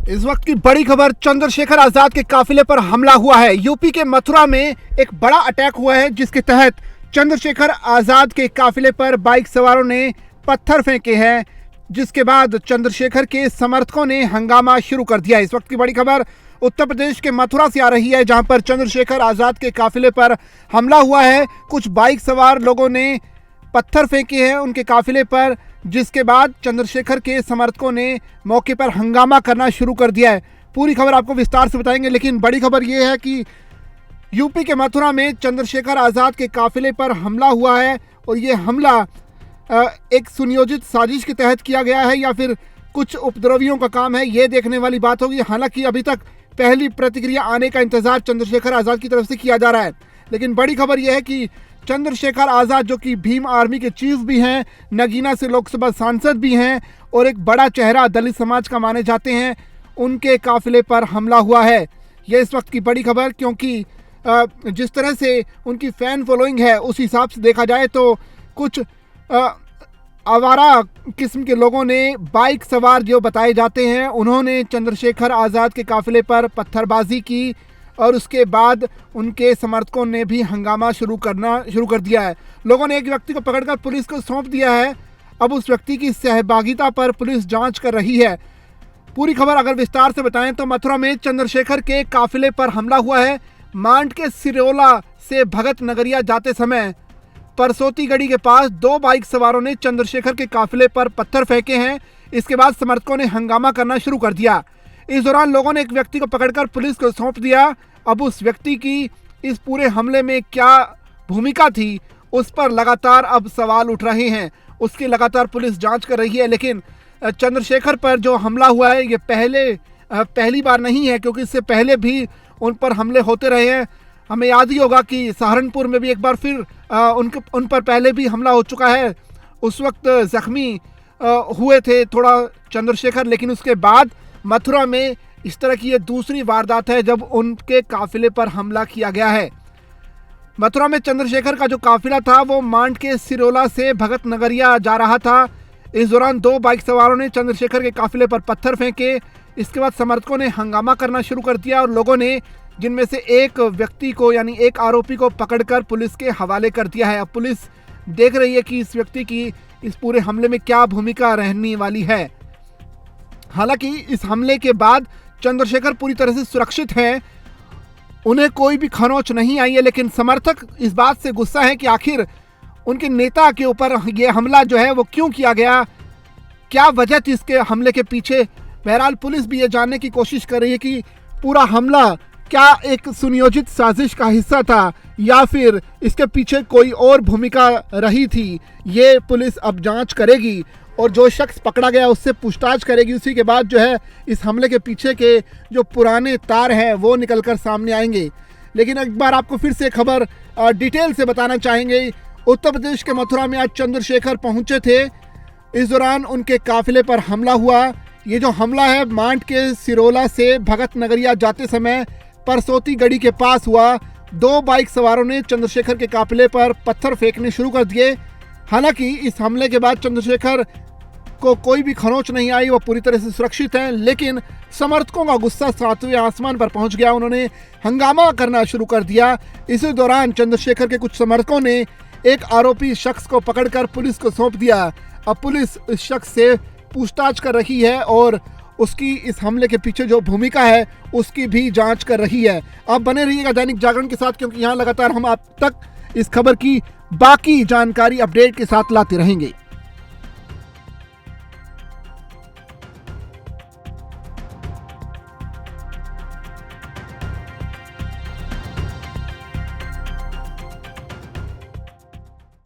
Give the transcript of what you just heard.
इस वक्त की बड़ी खबर, चंद्रशेखर आजाद के काफिले पर हमला हुआ है। यूपी के मथुरा में एक बड़ा अटैक हुआ है जिसके तहत चंद्रशेखर आजाद के काफिले पर बाइक सवारों ने पत्थर फेंके हैं, जिसके बाद चंद्रशेखर के समर्थकों ने हंगामा शुरू कर दिया। इस वक्त की बड़ी खबर उत्तर प्रदेश के मथुरा से आ रही है, जहां पर चंद्रशेखर आजाद के काफिले पर हमला हुआ है। कुछ बाइक सवार लोगों ने पत्थर फेंके हैं उनके काफिले पर, जिसके बाद चंद्रशेखर के समर्थकों ने मौके पर हंगामा करना शुरू कर दिया है। पूरी खबर आपको विस्तार से बताएंगे, लेकिन बड़ी खबर यह है कि यूपी के मथुरा में चंद्रशेखर आज़ाद के काफिले पर हमला हुआ है और ये हमला एक सुनियोजित साजिश के तहत किया गया है या फिर कुछ उपद्रवियों का काम है, ये देखने वाली बात होगी। हालांकि अभी तक पहली प्रतिक्रिया आने का इंतजार चंद्रशेखर आज़ाद की तरफ से किया जा रहा है, लेकिन बड़ी खबर यह है कि चंद्रशेखर आज़ाद जो कि भीम आर्मी के चीफ भी हैं, नगीना से लोकसभा सांसद भी हैं और एक बड़ा चेहरा दलित समाज का माने जाते हैं, उनके काफिले पर हमला हुआ है। यह इस वक्त की बड़ी खबर, क्योंकि जिस तरह से उनकी फ़ैन फॉलोइंग है उस हिसाब से देखा जाए तो कुछ आवारा किस्म के लोगों ने, बाइक सवार जो बताए जाते हैं, उन्होंने चंद्रशेखर आज़ाद के काफिले पर पत्थरबाजी की और उसके बाद उनके समर्थकों ने भी हंगामा शुरू कर दिया है। लोगों ने एक व्यक्ति को पकड़कर पुलिस को सौंप दिया है। अब उस व्यक्ति की सहभागिता पर पुलिस जांच कर रही है। पूरी खबर अगर विस्तार से बताएं तो मथुरा में चंद्रशेखर के काफिले पर हमला हुआ है। मांड के सिरोला से भगत नगरिया जाते समय परसोती गढ़ी के पास दो बाइक सवारों ने चंद्रशेखर के काफिले पर पत्थर फेंके हैं। इसके बाद समर्थकों ने हंगामा करना शुरू कर दिया। इस दौरान लोगों ने एक व्यक्ति को पकड़कर पुलिस को सौंप दिया। अब उस व्यक्ति की इस पूरे हमले में क्या भूमिका थी, उस पर लगातार अब सवाल उठ रहे हैं। उसकी लगातार पुलिस जांच कर रही है, लेकिन चंद्रशेखर पर जो हमला हुआ है ये पहली बार नहीं है, क्योंकि इससे पहले भी उन पर हमले होते रहे हैं। हमें याद ही होगा कि सहारनपुर में भी एक बार फिर उन पर पहले भी हमला हो चुका है। उस वक्त जख्मी हुए थे थोड़ा चंद्रशेखर, लेकिन उसके बाद मथुरा में इस तरह की ये दूसरी वारदात है जब उनके काफिले पर हमला किया गया है। मथुरा में चंद्रशेखर का जो काफिला था वो मांड के सिरोला से भगत नगरिया जा रहा था। इस दौरान दो बाइक सवारों ने चंद्रशेखर के काफिले पर पत्थर फेंके। इसके बाद समर्थकों ने हंगामा करना शुरू कर दिया और लोगों ने, जिनमें से एक व्यक्ति को यानी एक आरोपी को पकड़कर पुलिस के हवाले कर दिया है। अब पुलिस देख रही है कि इस व्यक्ति की इस पूरे हमले में क्या भूमिका रहने वाली है। हालांकि इस हमले के बाद चंद्रशेखर पूरी तरह से सुरक्षित हैं, उन्हें कोई भी खरोंच नहीं आई है, लेकिन समर्थक इस बात से गुस्सा है कि आखिर उनके नेता के ऊपर ये हमला जो है वो क्यों किया गया, क्या वजह थी इसके हमले के पीछे। बहरहाल पुलिस भी ये जानने की कोशिश कर रही है कि पूरा हमला क्या एक सुनियोजित साजिश का हिस्सा था या फिर इसके पीछे कोई और भूमिका रही थी। ये पुलिस अब जांच करेगी और जो शख्स पकड़ा गया उससे पूछताछ करेगी। उसी के बाद जो है इस हमले के पीछे के जो पुराने तार हैं वो निकलकर सामने आएंगे। लेकिन एक बार आपको फिर से खबर डिटेल से बताना चाहेंगे। उत्तर प्रदेश के मथुरा में आज चंद्रशेखर पहुंचे थे। इस दौरान उनके काफिले पर हमला हुआ। ये जो हमला है मांड के सिरोला से भगत नगरिया जाते समय परसोती गढ़ी के पास हुआ। दो बाइक सवारों ने चंद्रशेखर के काफिले पर पत्थर फेंकने शुरू कर दिए। हालांकि इस हमले के बाद चंद्रशेखर को कोई भी खरोंच नहीं आई, वो पूरी तरह से सुरक्षित हैं, लेकिन समर्थकों का गुस्सा सातवें आसमान पर पहुंच गया। उन्होंने हंगामा करना शुरू कर दिया। इसी दौरान चंद्रशेखर के कुछ समर्थकों ने एक आरोपी शख्स को पकड़कर पुलिस को सौंप दिया। अब पुलिस इस शख्स से पूछताछ कर रही है और उसकी इस हमले के पीछे जो भूमिका है उसकी भी जांच कर रही है। आप बने रहिएगा दैनिक जागरण के साथ, क्योंकि यहाँ लगातार हम आप तक इस खबर की बाकी जानकारी अपडेट के साथ लाते रहेंगे।